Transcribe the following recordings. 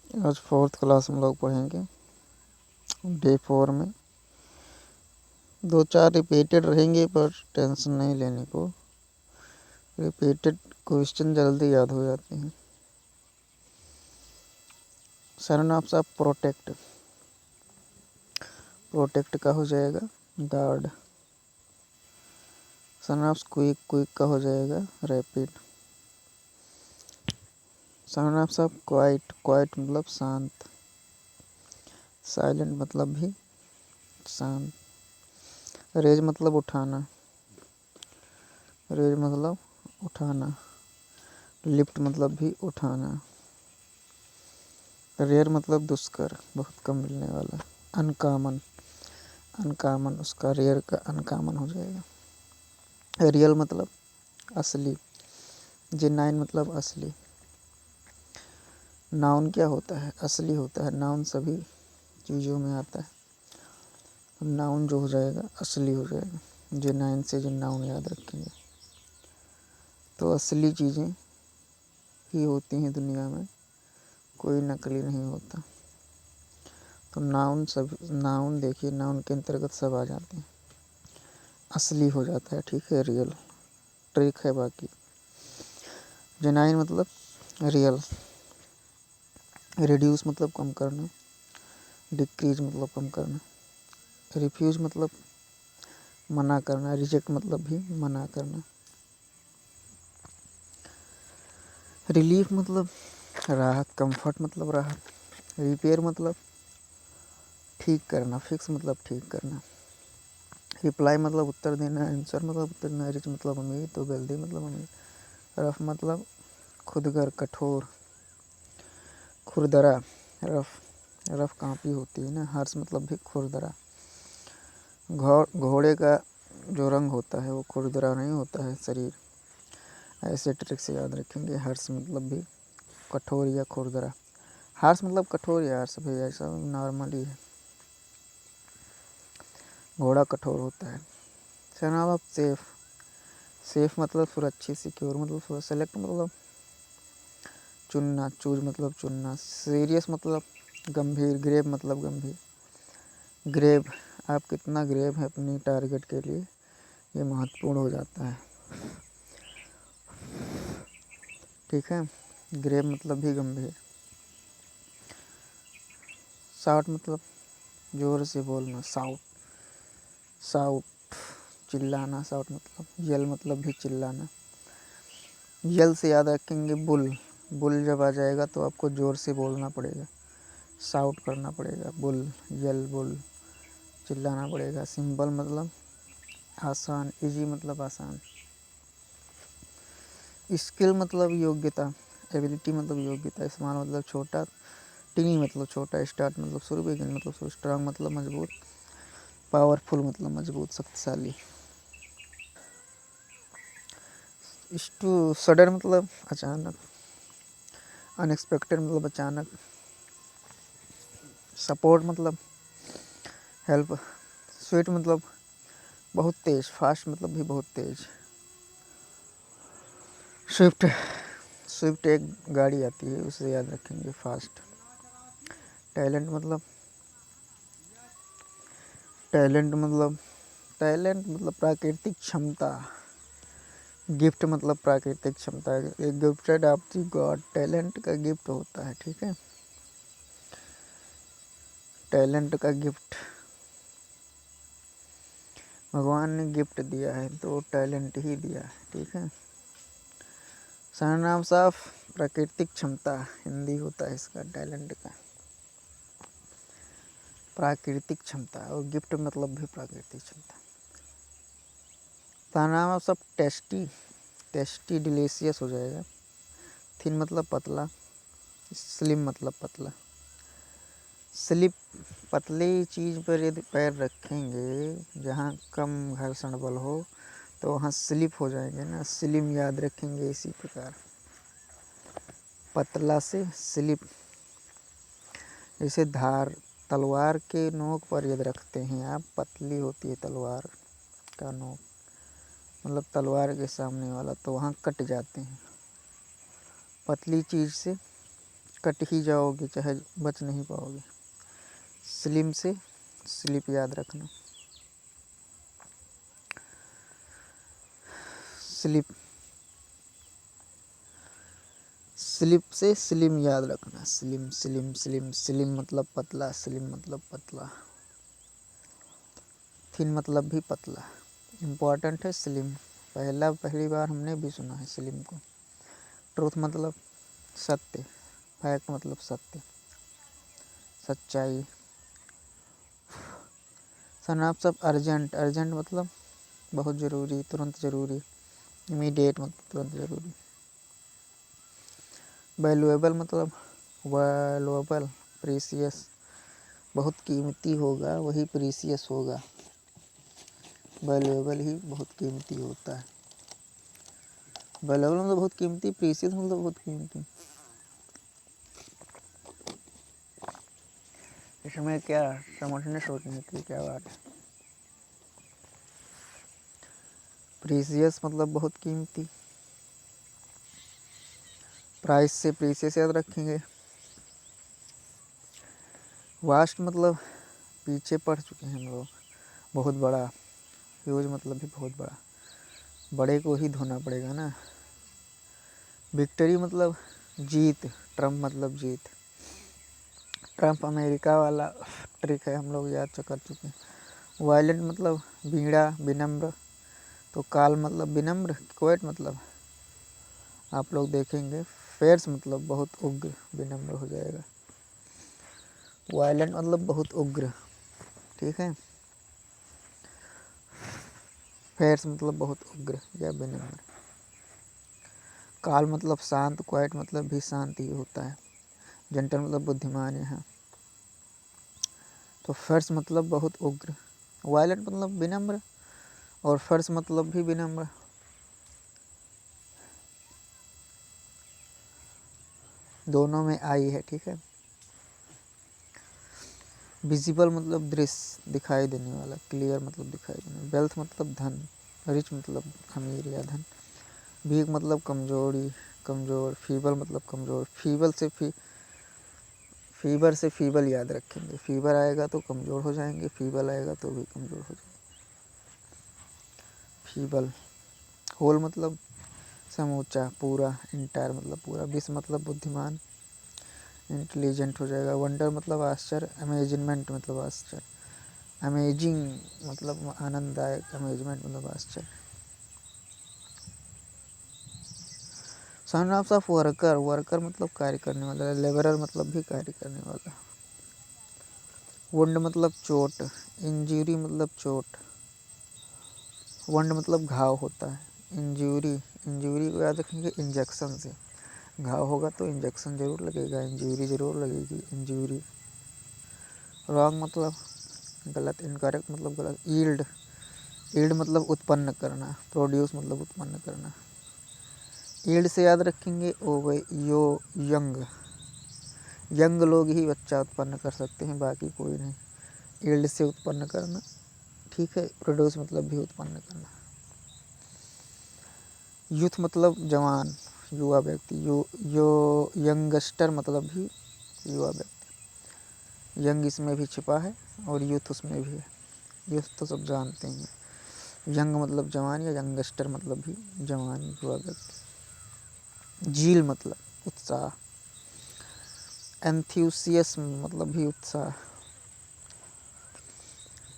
आज 4th class में लोग पढ़ेंगे डे 4 में। 2-4 रिपीटेड रहेंगे पर टेंशन नहीं लेने को, रिपीटेड क्वेश्चन जल्दी याद हो जाते हैं। सरनाम ऑफ प्रोटेक्ट, प्रोटेक्ट का हो जाएगा guard. Sarnam of quick, quick का हो जाएगा rapid. Sarnam of quite, quite मतलब शांत, साइलेंट मतलब भी शांत। रेज मतलब उठाना, रेज मतलब उठाना। लिफ्ट मतलब भी उठाना। रेयर मतलब दुष्कर, बहुत कम मिलने वाला। अनकॉमन, अनकॉमन उसका रेयर का अनकॉमन हो जाएगा। रियल मतलब असली, जेन्युइन मतलब असली। नाउन क्या होता है? असली होता है। नाउन सभी चीज़ों में आता है। नाउन जो हो जाएगा असली हो जाएगा। जेन्युइन से जो नाउन याद रखेंगे तो असली चीज़ें ही होती हैं दुनिया में, कोई नकली नहीं होता। तो नाउन सब, नाउन देखिए नाउन के अंतर्गत सब आ जाते हैं, असली हो जाता है, ठीक है। रियल ट्रिक है बाकी। जेन्युइन मतलब रियल। रिड्यूस मतलब कम करना, डिक्रीज मतलब कम करना। रिफ्यूज मतलब मना करना, रिजेक्ट मतलब भी मना करना। रिलीफ मतलब राहत, कंफर्ट मतलब राहत। रिपेयर मतलब ठीक करना, फिक्स मतलब ठीक करना। रिप्लाई मतलब उत्तर देना, आंसर मतलब उत्तर देना। रिच मतलब अमीर, तो वेल्दी मतलब अमीर। रफ मतलब खुदगर, कठोर, खुरदरा। रफ, रफ काँपी होती है ना। हार्स मतलब भी खुरदरा। घोड़े का जो रंग होता है वो खुरदरा नहीं होता है शरीर। ऐसे ट्रिक से याद रखेंगे। हर्ष मतलब भी कठोर या खुरदरा। हार्स मतलब कठोर या हर्ष भाई ऐसा नॉर्मली है, घोड़ा कठोर होता है। सरनाम ऑफ सेफ, सेफ मतलब सुरक्षित, सिक्योर मतलब सेलेक्ट मतलब चुनना, चूज मतलब चुनना। सीरियस मतलब गंभीर, ग्रेव मतलब गंभीर। ग्रेव, आप कितना ग्रेव है अपनी टारगेट के लिए, ये महत्वपूर्ण हो जाता है, ठीक है। ग्रेव मतलब भी गंभीर। शाउट मतलब जोर से बोलना, साउट, साउट चिल्लाना। साउट मतलब यल मतलब भी चिल्लाना। यल से याद रखेंगे बुल, बुल जब आ जाएगा तो आपको ज़ोर से बोलना पड़ेगा, शाउट करना पड़ेगा। बुल, यल, बुल, चिल्लाना पड़ेगा। सिंपल मतलब आसान, इजी मतलब आसान। स्किल मतलब योग्यता, एबिलिटी मतलब योग्यता। स्मॉल मतलब छोटा, टीनी मतलब छोटा, स्टार्ट मतलब शुरू, बिगिन मतलब शुरू, स्ट्रांग मतलब मजबूत, पावरफुल मतलब मजबूत, शक्तिशाली। सडन मतलब अचानक, अनएक्सपेक्टेड मतलब अचानक। सपोर्ट मतलब हेल्प। स्वीट मतलब बहुत तेज, फास्ट मतलब भी बहुत तेज। स्विफ्ट, स्विफ्ट एक गाड़ी आती है, उसे याद रखेंगे, फास्ट। टैलेंट मतलब, टैलेंट मतलब, टैलेंट मतलब प्राकृतिक क्षमता। गिफ्ट मतलब प्राकृतिक क्षमता, एक gifted of the God, talent का गिफ्ट होता है, ठीक है। टैलेंट का गिफ्ट भगवान ने गिफ्ट दिया है तो टैलेंट ही दिया है, ठीक है। सरनाम साफ प्राकृतिक क्षमता, हिंदी होता है इसका टैलेंट का, प्राकृतिक क्षमता। और गिफ्ट मतलब भी प्राकृतिक क्षमता। सरनाम सब टेस्टी, टेस्टी डिलीशियस हो जाएगा। थिन मतलब पतला, स्लिम मतलब पतला। स्लिप, पतली चीज़ पर यदि पैर रखेंगे जहाँ कम घर्षण बल हो तो वहाँ स्लिप हो जाएंगे ना। स्लिम याद रखेंगे इसी प्रकार, पतला से स्लिप। जैसे धार, तलवार के नोक पर यदि रखते हैं आप, पतली होती है तलवार का नोक, मतलब तलवार के सामने वाला, तो वहाँ कट जाते हैं। पतली चीज़ से कट ही जाओगे, चाहे बच नहीं पाओगे। स्लिम से स्लिप याद रखना, स्लिप, स्लिप से स्लिम याद रखना। स्लिम स्लिम स्लिम, स्लिम मतलब पतला, स्लिम मतलब पतला, थिन मतलब भी पतला। इम्पॉर्टेंट है स्लिम, पहली बार हमने भी सुना है स्लिम को। ट्रूथ मतलब सत्य, फैक्ट मतलब सत्य, सच्चाई। सनाप्स ऑफ अर्जेंट, अर्जेंट मतलब बहुत ज़रूरी, तुरंत ज़रूरी। इमीडिएट मतलब तुरंत ज़रूरी। वैल्यूएबल मतलब वैल्यूएबल, प्रीसियस, बहुत कीमती होगा वही प्रीसियस होगा। वैल्यूएबल ही बहुत कीमती होता है। वैल्यूएबल मतलब बहुत कीमती, प्रीसियस मतलब बहुत कीमती। इसमें क्या समझने सोचने की क्या बात है। प्रीसियस मतलब बहुत कीमती, प्राइस से प्रीसियस याद रखेंगे। वास्ट मतलब पीछे पड़ चुके हैं हम लोग, बहुत बड़ा। ह्यूज मतलब भी बहुत बड़ा, बड़े को ही धोना पड़ेगा ना। विक्ट्री मतलब जीत, ट्रम्प मतलब जीत। ट्रम्प अमेरिका वाला ट्रिक है, हम लोग याद कर चुके हैं। वायलेंट मतलब बीड़ा, विनम्र। तो काल मतलब विनम्र, क्वेट मतलब आप लोग देखेंगे। फेयर्स मतलब बहुत उग्र, विनम्र हो जाएगा। वायलेंट मतलब बहुत उग्र, ठीक है। फेयर्स मतलब बहुत उग्र या विनम्र। काल मतलब शांत, क्वाइट मतलब भी शांत ही होता है। जेंटल मतलब बुद्धिमान है। तो फर्स मतलब बहुत उग्र, वायलेंट मतलब विनम्र, और फर्स मतलब भी विनम्र। दोनों में आई है, ठीक है। विजिबल मतलब दृश्य, दिखाई देने वाला। क्लियर मतलब दिखाई देने। वेल्थ मतलब धन, रिच मतलब अमीर या धन। वीक मतलब कमजोरी, कमज़ोर। फीबल मतलब कमज़ोर। फीवर से फीबल याद रखेंगे। फीवर आएगा तो कमज़ोर हो जाएंगे, फीबल आएगा तो भी कमज़ोर हो जाएंगे। फीबल। होल मतलब समूचा, पूरा। इंटायर मतलब पूरा। विस मतलब बुद्धिमान, इंटेलिजेंट हो जाएगा। वंडर मतलब आश्चर्य, अमेजमेंट मतलब आश्चर्य। अमेजिंग मतलब आनंददायक, अमेजमेंट मतलब आश्चर्य। सनऑफ ऑफ वर्कर, वर्कर मतलब कार्य करने वाला। लेबरर मतलब भी कार्य करने वाला। वुंड मतलब चोट, इंजरी मतलब चोट। वंड मतलब घाव होता है। इंजरी, इंजरी को याद रखेंगे इंजेक्शन से। घाव होगा तो इंजेक्शन जरूर लगेगा, इंजरी जरूर लगेगी, इंजरी। रॉन्ग मतलब गलत, इनकरेक्ट मतलब गलत। ईल्ड, ईल्ड मतलब उत्पन्न करना, प्रोड्यूस मतलब उत्पन्न करना। ईल्ड से याद रखेंगे यो यंग, यंग लोग ही बच्चा उत्पन्न कर सकते हैं, बाकी कोई नहीं। ईल्ड से उत्पन्न करना, ठीक है। प्रोड्यूस मतलब भी उत्पन्न करना। यूथ मतलब जवान, युवा व्यक्ति। यो यंगस्टर मतलब भी युवा व्यक्ति। यंग इसमें भी छिपा है और यूथ उसमें भी है। यूथ तो सब जानते हैं। यंग मतलब जवान या यंगस्टर मतलब भी जवान, युवा व्यक्ति। झील मतलब उत्साह। एंथ्यूसियस्म मतलब भी उत्साह।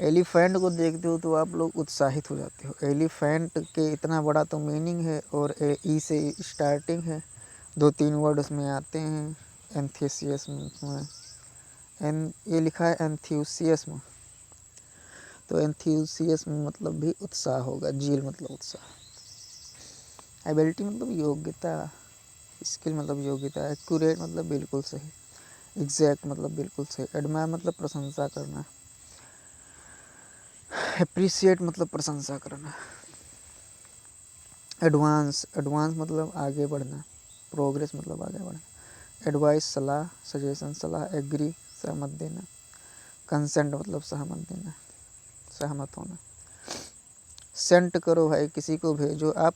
एलिफेंट को देखते हो तो आप लोग उत्साहित हो जाते हो। एलिफेंट के इतना बड़ा तो मीनिंग है, और ई से स्टार्टिंग है, 2-3 वर्ड उसमें आते हैं। एंथ्यूसियस्म में ये लिखा है एंथ्यूसियस्म, तो एंथ्यूसियस्म मतलब भी उत्साह होगा। झील मतलब उत्साह। एबिलिटी मतलब योग्यता, स्किल मतलब योग्यता। एक्यूरेट मतलब बिल्कुल सही, एग्जैक्ट मतलब बिल्कुल सही। एडमायर मतलब प्रशंसा करना। एप्रिसिएट मतलब प्रशंसा करना। एडवांस, एडवांस मतलब आगे बढ़ना। प्रोग्रेस मतलब आगे बढ़ना। एडवाइस सलाह, सजेशन सलाह। एग्री सहमत देना। कंसेंट मतलब सहमत देना, सहमत होना। सेंट करो भाई, किसी को भेजो। आप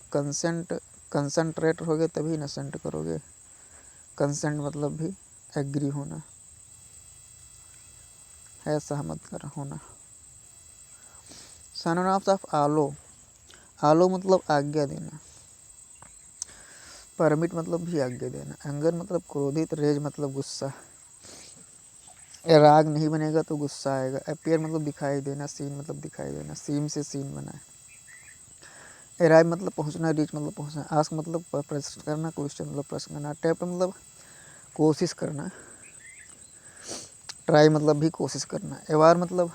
कंसेंट्रेट होगे तभी ना सेंट करोगे। कंसेंट मतलब भी एग्री होना है, सहमत कर होना। सिनोनिम्स ऑफ आलो, आलो मतलब आज्ञा देना, परमिट मतलब भी आज्ञा देना, एंगर मतलब क्रोधित, रेज मतलब गुस्सा, राग नहीं बनेगा तो गुस्सा आएगा, अपीयर मतलब दिखाई देना, सीन मतलब दिखाई देना, सीम से सीन बना है, अराइव मतलब पहुंचना, रीच मतलब पहुंचना, आस्क मतलब प्रश्न करना, क्वेश्चन मतलब प्रश्न करना, अटेम्प्ट मतलब कोशिश करना, ट्राई मतलब भी कोशिश करना, एवार मतलब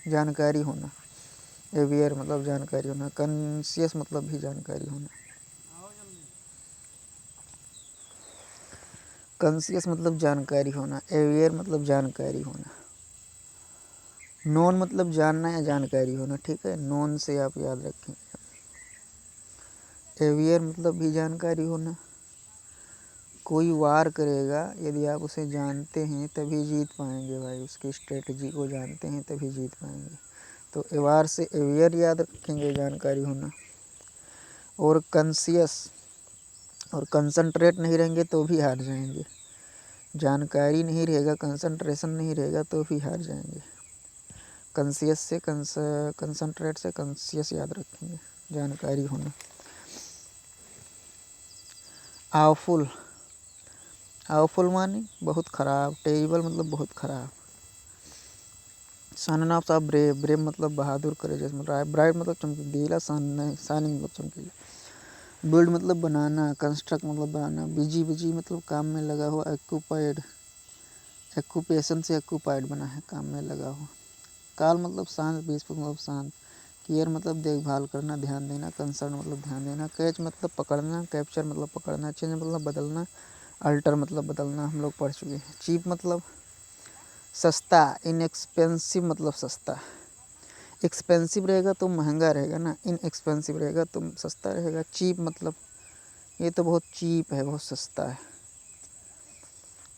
जानकारी होना, एवियर मतलब जानकारी होना, कॉन्शियस मतलब भी जानकारी होना, कॉन्शियस मतलब जानकारी होना, एवियर मतलब जानकारी होना, नोन मतलब जानना या जानकारी होना, ठीक है, नोन से आप याद रखेंगे, एवियर मतलब भी जानकारी होना, कोई वार करेगा यदि आप उसे जानते हैं तभी जीत पाएंगे भाई, उसकी स्ट्रेटजी को जानते हैं तभी जीत पाएंगे, तो एवार से एवियर याद रखेंगे, जानकारी होना, और कॉन्शियस और कंसंट्रेट नहीं रहेंगे तो भी हार जाएंगे, जानकारी नहीं रहेगा, कंसंट्रेशन नहीं रहेगा तो भी हार जाएंगे, कॉन्शियस से कंसंट्रेट से कॉन्शियस याद रखेंगे, जानकारी होना। आवफुल, आवफुल माने बहुत ख़राब, टेरिबल मतलब बहुत ख़राब, सिनोनिम्स ऑफ ब्रेव, ब्रेव मतलब बहादुर, करेजियस मतलब, ब्राइट मतलब चमकीला, शाइनिंग मतलब चमकीला, बिल्ड मतलब बनाना, कंस्ट्रक्ट मतलब बनाना, बिजी, बिजी मतलब काम में लगा हुआ, एक्यूपाइड, एक्यूपेशन से एक्यूपाइड बना है, काम में लगा हुआ, काल मतलब शांत, पीसफुल मतलब शांत, केयर मतलब देखभाल करना, ध्यान देना, कंसर्न मतलब ध्यान देना, कैच मतलब पकड़ना, कैप्चर मतलब पकड़ना, चेंज मतलब बदलना, अल्टर मतलब बदलना, हम लोग पढ़ चुके हैं, चीप मतलब सस्ता, इनएक्सपेंसिव मतलब सस्ता, एक्सपेंसिव रहेगा तो महंगा रहेगा ना, इनएक्सपेंसिव रहेगा तो सस्ता रहेगा, चीप मतलब ये तो बहुत चीप है, बहुत सस्ता है,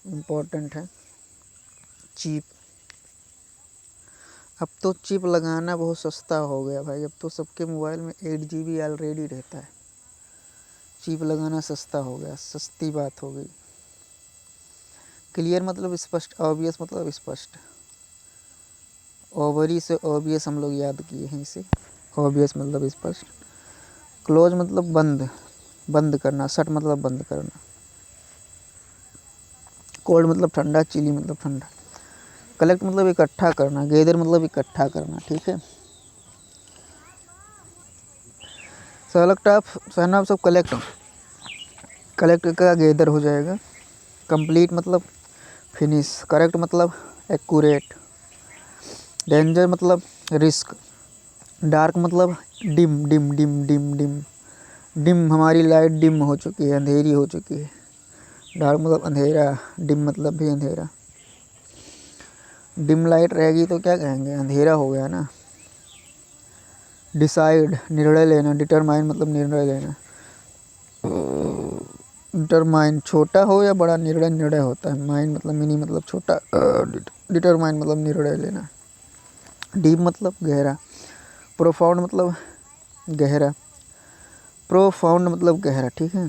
इम्पोर्टेंट है चीप। अब तो चिप लगाना बहुत सस्ता हो गया भाई, अब तो सबके मोबाइल में 8 GB ऑलरेडी रहता है, चिप लगाना सस्ता हो गया, सस्ती बात हो गई। क्लियर मतलब स्पष्ट, ऑब्वियस मतलब स्पष्ट, ओवरी से ऑब्वियस हम लोग याद किए हैं इसे, ऑब्वियस मतलब स्पष्ट, क्लोज मतलब बंद, बंद करना, शट मतलब बंद करना, कोल्ड मतलब ठंडा, चिली मतलब ठंडा, कलेक्ट मतलब इकट्ठा करना, गैदर मतलब इकट्ठा करना, ठीक है, select of synonyms of collect, collect का गैदर हो जाएगा, कंप्लीट मतलब फिनिश, करेक्ट मतलब एक्यूरेट, डेंजर मतलब रिस्क, डार्क मतलब dim, dim dim dim dim, dim हमारी लाइट डिम हो चुकी है, अंधेरी हो चुकी है, डार्क मतलब अंधेरा, डिम मतलब भी अंधेरा, डिम लाइट रहेगी तो क्या कहेंगे, अंधेरा हो गया ना। डिसाइड निर्णय लेना, डिटरमाइन मतलब निर्णय लेना, डिटरमाइन छोटा हो या बड़ा निर्णय, निर्णय होता है, माइंड मतलब मिनी मतलब छोटा, डिटरमाइन मतलब निर्णय लेना, डीप मतलब गहरा, प्रोफाउंड मतलब गहरा, प्रोफाउंड मतलब गहरा, ठीक है,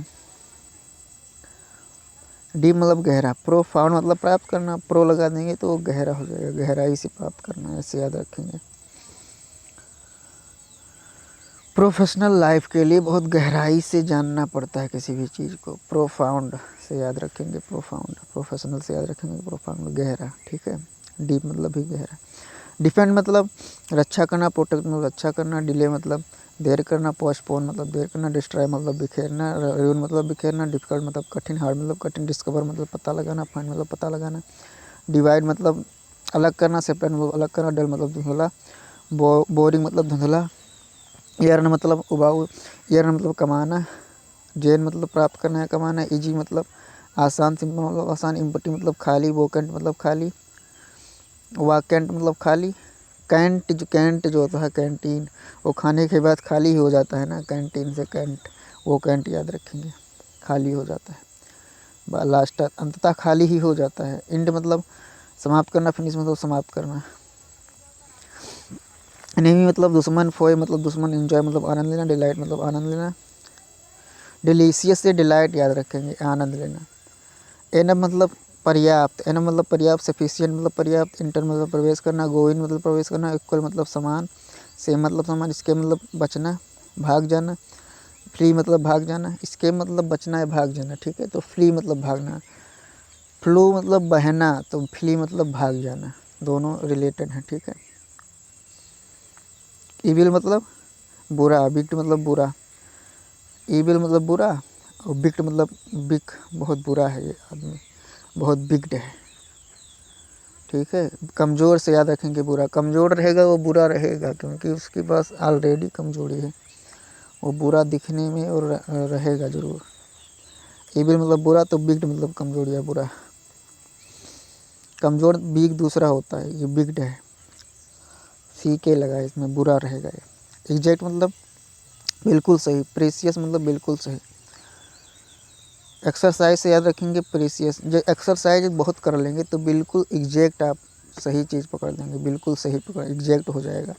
डीप मतलब गहरा, प्रोफाउंड मतलब प्राप्त करना, प्रो लगा देंगे तो वो गहरा हो जाएगा, गहराई से प्राप्त करना, ऐसे याद रखेंगे। प्रोफेशनल लाइफ के लिए बहुत गहराई से जानना पड़ता है किसी भी चीज़ को, प्रोफाउंड से याद रखेंगे, प्रोफाउंड, प्रोफेशनल से याद रखेंगे, प्रोफाउंड गहरा, ठीक है, डीप मतलब भी गहरा, डिफेंड मतलब रक्षा करना, प्रोटेक्ट मतलब रक्षा करना, डिले मतलब देर करना, पोस्टपोन मतलब देर करना, डिस्ट्रॉय मतलब बिखेरना, रूइन मतलब बिखेरना, डिफिकल्ट मतलब कठिन, हार्ड मतलब कठिन, डिस्कवर मतलब पता लगाना, फाइंड मतलब पता लगाना, डिवाइड मतलब अलग करना, सेपरेट मतलब अलग करना, डल मतलब धुंधला, बोरिंग मतलब धुंधला, यर्न मतलब उबाऊ, यर्न मतलब कमाना, जेन मतलब प्राप्त करना या कमाना, इजी मतलब आसान, सिंपल मतलब आसान, इम्पटी मतलब खाली, वोकेंट मतलब खाली, वाकेंट मतलब खाली, कैंट जो होता है कैंटीन, वो खाने के बाद खाली ही हो जाता है ना, कैंटीन से कैंट, वो कैंट याद रखेंगे, खाली हो जाता है, लास्ट अंततः खाली ही हो जाता है, इंड मतलब समाप्त करना, फिनिश मतलब समाप्त करना, एनिमी मतलब दुश्मन, फोए मतलब दुश्मन, एंजॉय मतलब आनंद लेना, डिलाइट मतलब आनंद लेना, डिलीशियस से डिलाइट याद रखेंगे, आनंद लेना, एनब मतलब पर्याप्त, एन मतलब पर्याप्त, सफिशिएंट मतलब पर्याप्त, इंटर मतलब प्रवेश करना, गो इन मतलब प्रवेश करना, इक्वल मतलब समान, सेम मतलब समान, इसके मतलब बचना, भाग जाना, फ्ली मतलब भाग जाना, इसके मतलब बचना है भाग जाना, ठीक है। तो फ्ली मतलब भागना, फ्लो मतलब बहना, तो फ्ली मतलब भाग जाना, दोनों रिलेटेड हैं, ठीक है। ईविल मतलब बुरा, बिक्ट मतलब बुरा, ईविल मतलब बुरा, और बिक्ट मतलब बिक, बहुत बुरा है ये आदमी, बहुत बिग्ड है, ठीक है। कमज़ोर से याद रखेंगे बुरा, कमज़ोर रहेगा वो बुरा रहेगा, क्योंकि उसके पास ऑलरेडी कमज़ोरी है, वो बुरा दिखने में और रहेगा ज़रूर। ईविल मतलब बुरा, तो बिग्ड मतलब कमज़ोर या बुरा, कमज़ोर बिग दूसरा होता है, ये बिग्ड है, सी के लगा इसमें, बुरा रहेगा ये। एग्जैक्ट मतलब बिल्कुल सही, प्रीसियस मतलब बिल्कुल सही। एक्सरसाइज से याद रखेंगे प्रीसियस, जो एक्सरसाइज बहुत कर लेंगे तो बिल्कुल एग्जैक्ट आप सही चीज़ पकड़ लेंगे, बिल्कुल सही पकड़, एग्जैक्ट हो जाएगा।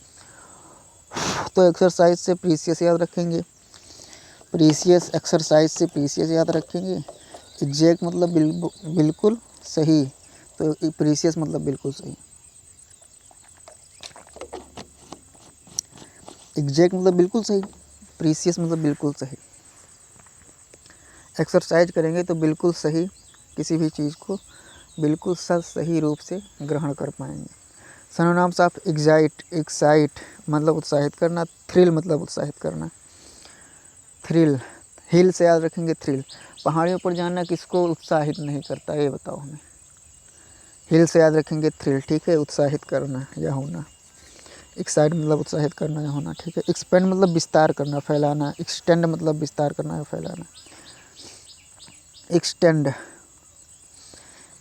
तो एक्सरसाइज से प्रीसियस याद रखेंगे, प्रीसियस एक्सरसाइज से प्रीसियस याद रखेंगे, एग्जैक्ट मतलब बिल्कुल सही, तो प्रीसियस मतलब बिल्कुल सही। एग्जैक्ट मतलब बिल्कुल सही, प्रीसियस मतलब बिल्कुल सही। एक्सरसाइज करेंगे तो बिल्कुल सही किसी भी चीज़ को बिल्कुल सही रूप से ग्रहण कर पाएंगे। सिनोनिम्स ऑफ एक्साइट, एक्साइट मतलब उत्साहित करना, थ्रिल मतलब उत्साहित करना, थ्रिल, हिल से याद रखेंगे थ्रिल, पहाड़ियों पर जाना किसको उत्साहित नहीं करता, ये बताओ हमें। हिल से याद रखेंगे थ्रिल, ठीक है, उत्साहित करना या होना। एक्साइट मतलब उत्साहित करना या होना, ठीक है। एक्सपेंड मतलब विस्तार करना, फैलाना, एक्सटेंड मतलब विस्तार करना या फैलाना। एक्सटेंड,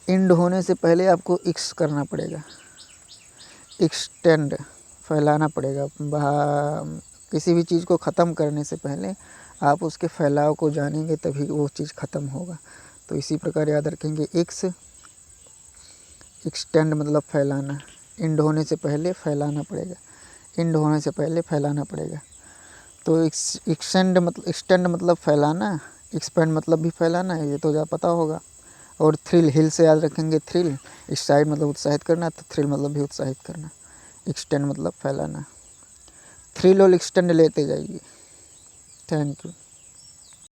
इंड होने से पहले आपको एक्स करना पड़ेगा, एक्सटेंड फैलाना पड़ेगा, किसी भी चीज़ को ख़त्म करने से पहले आप उसके फैलाव को जानेंगे तभी वो चीज़ ख़त्म होगा। तो इसी प्रकार याद रखेंगे एक्स, एक्सटेंड मतलब फैलाना, इंड होने से पहले फैलाना पड़ेगा, इंड होने से पहले फैलाना पड़ेगा। तो एक्सटेंड मतलब फैलाना, एक्सपेंड मतलब भी फैलाना है, ये तो जा पता होगा। और थ्रिल, हिल से याद रखेंगे थ्रिल, एक्साइट मतलब उत्साहित करना, तो थ्रिल मतलब भी उत्साहित करना, एक्सटेंड मतलब फैलाना। थ्रिल और एक्सटेंड लेते जाइए। Thank you.